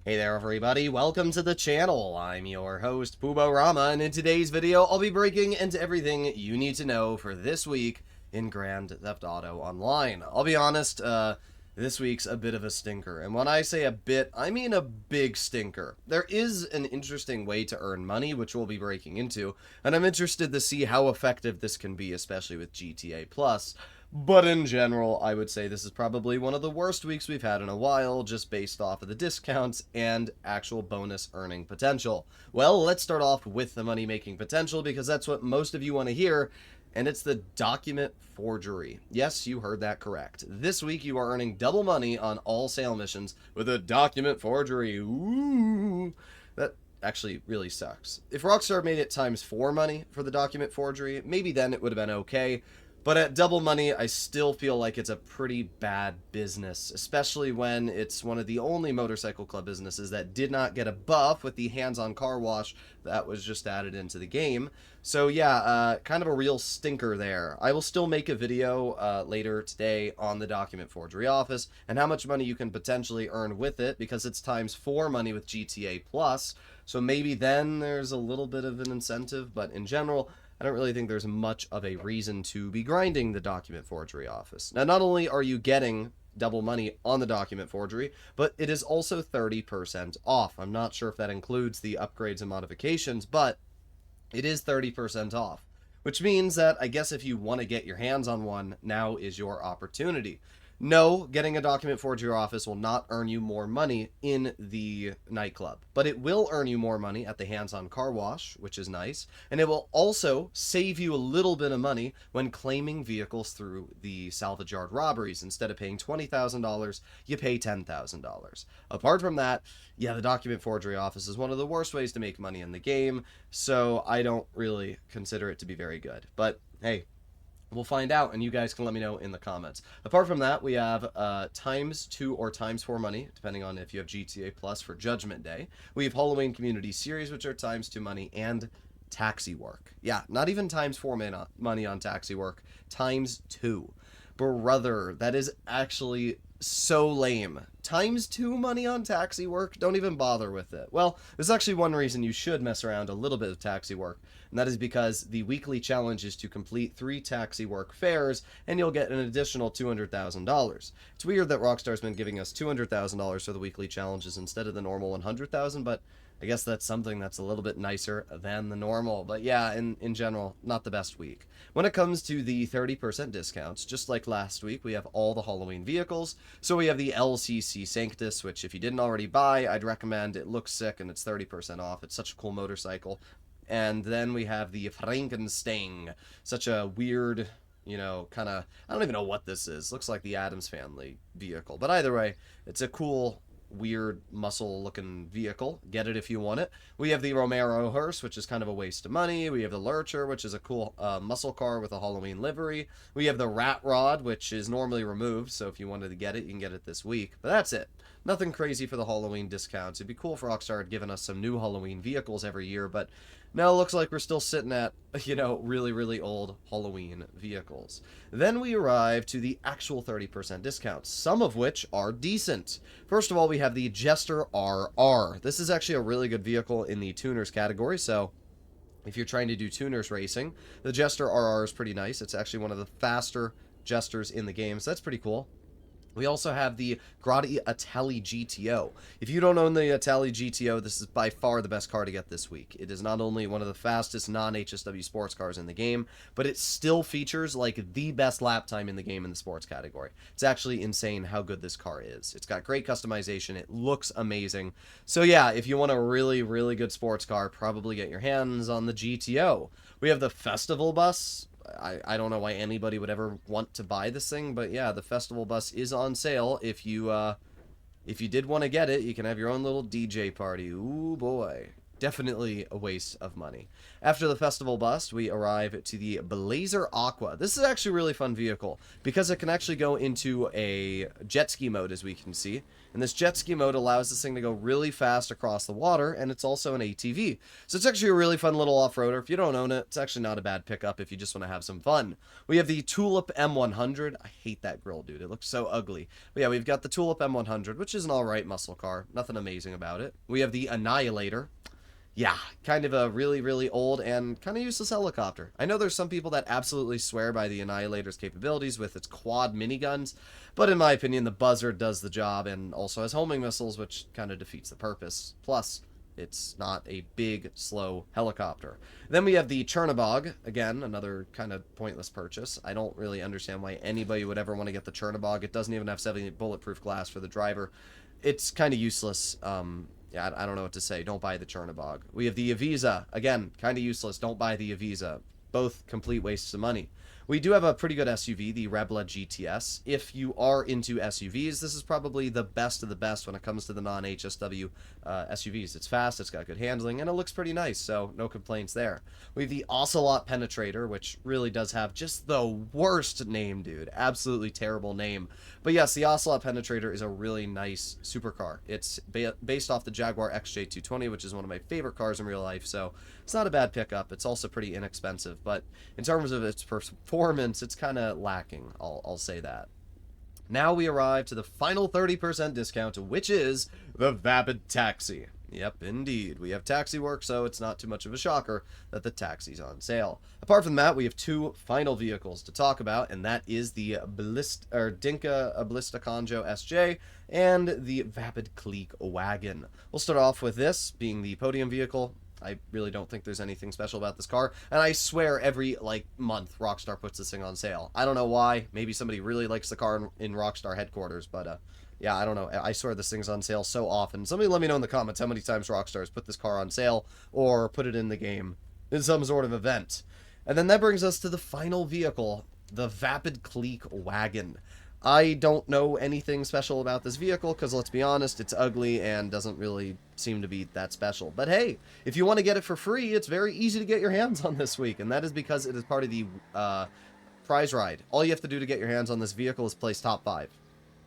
Hey there everybody, welcome to the channel. I'm your host, Puborama, and in today's video, I'll be breaking into everything you need to know for this week in Grand Theft Auto Online. I'll be honest, this week's a bit of a stinker, and when I say a bit, I mean a big stinker. There is an interesting way to earn money, which we'll be breaking into, and I'm interested to see how effective this can be, especially with GTA Plus. But in general, I would say this is probably one of the worst weeks we've had in a while, just based off of the discounts and actual bonus earning potential. Well, let's start off with the money making potential because that's what most of you want to hear, and it's the document forgery. Yes, you heard that correct. This week you are earning double money on all sale missions with a document forgery. Ooh, that actually really sucks. If Rockstar made it times 4 money for the document forgery, maybe then it would have been okay. But at double money, I still feel like it's a pretty bad business, especially when it's one of the only motorcycle club businesses that did not get a buff with the hands-on car wash that was just added into the game. So yeah, kind of a real stinker there. I will still make a video later today on the document forgery office and how much money you can potentially earn with it because it's times 4 money with GTA Plus. So maybe then there's a little bit of an incentive, but in general, I don't really think there's much of a reason to be grinding the document forgery office. Now, not only are you getting double money on the document forgery, but it is also 30% off. I'm not sure if that includes the upgrades and modifications, but it is 30% off. Which means that I guess if you want to get your hands on one, now is your opportunity. No, getting a document forgery office will not earn you more money in the nightclub, but it will earn you more money at the hands-on car wash, which is nice, and it will also save you a little bit of money when claiming vehicles through the salvage yard robberies. Instead of paying $20,000, you pay $10,000. Apart from that, yeah, the document forgery office is one of the worst ways to make money in the game, so I don't really consider it to be very good. But hey, we'll find out, and you guys can let me know in the comments. Apart from that, we have times 2 or times 4 money, depending on if you have GTA Plus for Judgment Day. We have Halloween Community Series, which are times 2 money, and taxi work. Yeah, not even times 4 money on taxi work, times 2. Brother, that is actually so lame. Times 2 money on taxi work? Don't even bother with it. Well, there's actually one reason you should mess around a little bit of taxi work, and that is because the weekly challenge is to complete 3 taxi work fares, and you'll get an additional $200,000. It's weird that Rockstar's been giving us $200,000 for the weekly challenges instead of the normal $100,000, but I guess that's something that's a little bit nicer than the normal. But yeah, in general, not the best week. When it comes to the 30% discounts, just like last week, we have all the Halloween vehicles. So we have the LCC Sanctus, which if you didn't already buy, I'd recommend. It looks sick and it's 30% off. It's such a cool motorcycle. And then we have the Frankenstein, such a weird, kind of, I don't even know what this is. Looks like the Addams Family vehicle. But either way, it's a cool, weird muscle looking vehicle. Get it if you want it. We have the Romero hearse, which is kind of a waste of money. We have the Lurcher, which is a cool muscle car with a Halloween livery. We have the Rat Rod, which is normally removed, so if you wanted to get it, you can get it this week. But that's it. Nothing crazy for the Halloween discounts. It'd be cool if Rockstar had given us some new Halloween vehicles every year, but now it looks like we're still sitting at, really, really old Halloween vehicles. Then we arrive to the actual 30% discounts, some of which are decent. First of all, we have the Jester RR. This is actually a really good vehicle in the tuners category, so if you're trying to do tuners racing, the Jester RR is pretty nice. It's actually one of the faster Jesters in the game, so that's pretty cool. We also have the Grotti Atali GTO. If you don't own the Atali GTO, this is by far the best car to get this week. It is not only one of the fastest non-HSW sports cars in the game, but it still features like the best lap time in the game in the sports category. It's actually insane how good this car is. It's got great customization. It looks amazing. So yeah, if you want a really, really good sports car, probably get your hands on the GTO. We have the Festival Bus. I don't know why anybody would ever want to buy this thing, but yeah, the festival bus is on sale. If you did want to get it, you can have your own little DJ party. Ooh boy. definitely a waste of money. After the Festival Bust, we arrive to the Blazer Aqua. This is actually a really fun vehicle because it can actually go into a jet ski mode, as we can see. And this jet ski mode allows this thing to go really fast across the water, and it's also an ATV. So it's actually a really fun little off-roader. If you don't own it, it's actually not a bad pickup if you just want to have some fun. We have the Tulip M100. I hate that grill, dude. It looks so ugly. But yeah, we've got the Tulip M100, which is an alright muscle car. Nothing amazing about it. We have the Annihilator. Yeah, kind of a really, really old and kind of useless helicopter. I know there's some people that absolutely swear by the Annihilator's capabilities with its quad miniguns, but in my opinion, the Buzzard does the job and also has homing missiles, which kind of defeats the purpose. Plus, it's not a big, slow helicopter. Then we have the Chernobog. Again, another kind of pointless purchase. I don't really understand why anybody would ever want to get the Chernobog. It doesn't even have 70 bulletproof glass for the driver. It's kind of useless. Yeah, I don't know what to say. Don't buy the Chernobog. We have the Avisa. Again, kind of useless. Don't buy the Avisa. Both complete wastes of money. We do have a pretty good SUV, the Rebla GTS. If you are into SUVs, this is probably the best of the best when it comes to the non-HSW SUVs. It's fast, it's got good handling, and it looks pretty nice, so no complaints there. We have the Ocelot Penetrator, which really does have just the worst name, dude. Absolutely terrible name. But yes, the Ocelot Penetrator is a really nice supercar. It's based off the Jaguar XJ220, which is one of my favorite cars in real life, so it's not a bad pickup. It's also pretty inexpensive, but in terms of its performance, it's kind of lacking. I'll say that. Now we arrive to the final 30% discount, which is the Vapid Taxi. Yep, indeed. We have Taxi Work, so it's not too much of a shocker that the Taxi's on sale. Apart from that, we have two final vehicles to talk about, and that is the Dinka Blista Conjo SJ and the Vapid Clique Wagon. We'll start off with this being the podium vehicle. I really don't think there's anything special about this car, and I swear every, month Rockstar puts this thing on sale. I don't know why. Maybe somebody really likes the car in Rockstar headquarters, but, yeah, I don't know. I swear this thing's on sale so often. Somebody let me know in the comments how many times Rockstar has put this car on sale or put it in the game in some sort of event. And then that brings us to the final vehicle, the Vapid Clique Wagon. I don't know anything special about this vehicle because, let's be honest, it's ugly and doesn't really seem to be that special. But hey, if you want to get it for free, it's very easy to get your hands on this week, and that is because it is part of the prize ride. All you have to do to get your hands on this vehicle is place top 5.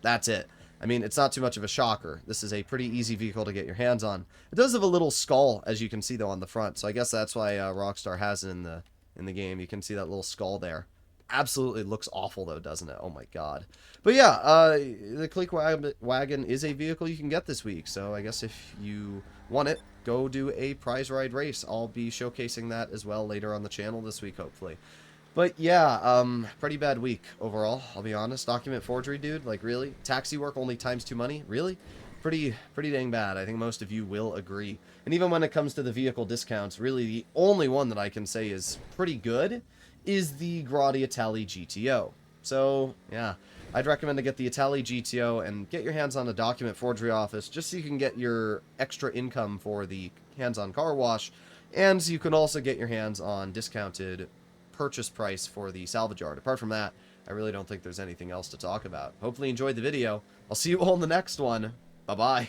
That's it. I mean, it's not too much of a shocker. This is a pretty easy vehicle to get your hands on. It does have a little skull, as you can see, though, on the front, so I guess that's why Rockstar has it in the game. You can see that little skull there. Absolutely looks awful, though, doesn't it? Oh, my God. But, yeah, the Clique Wagon is a vehicle you can get this week, so I guess if you want it, go do a prize ride race. I'll be showcasing that as well later on the channel this week, hopefully. But yeah, pretty bad week overall, I'll be honest. Document forgery, dude, like really? Taxi Work only times 2 money? Really? Pretty dang bad. I think most of you will agree. And even when it comes to the vehicle discounts, really the only one that I can say is pretty good is the Grotti Itali GTO. So, yeah, I'd recommend to get the Itali GTO and get your hands on a document forgery office just so you can get your extra income for the hands-on car wash, and so you can also get your hands on discounted purchase price for the salvage yard. Apart from that, I really don't think there's anything else to talk about. Hopefully you enjoyed the video. I'll see you all in the next one. Bye-bye.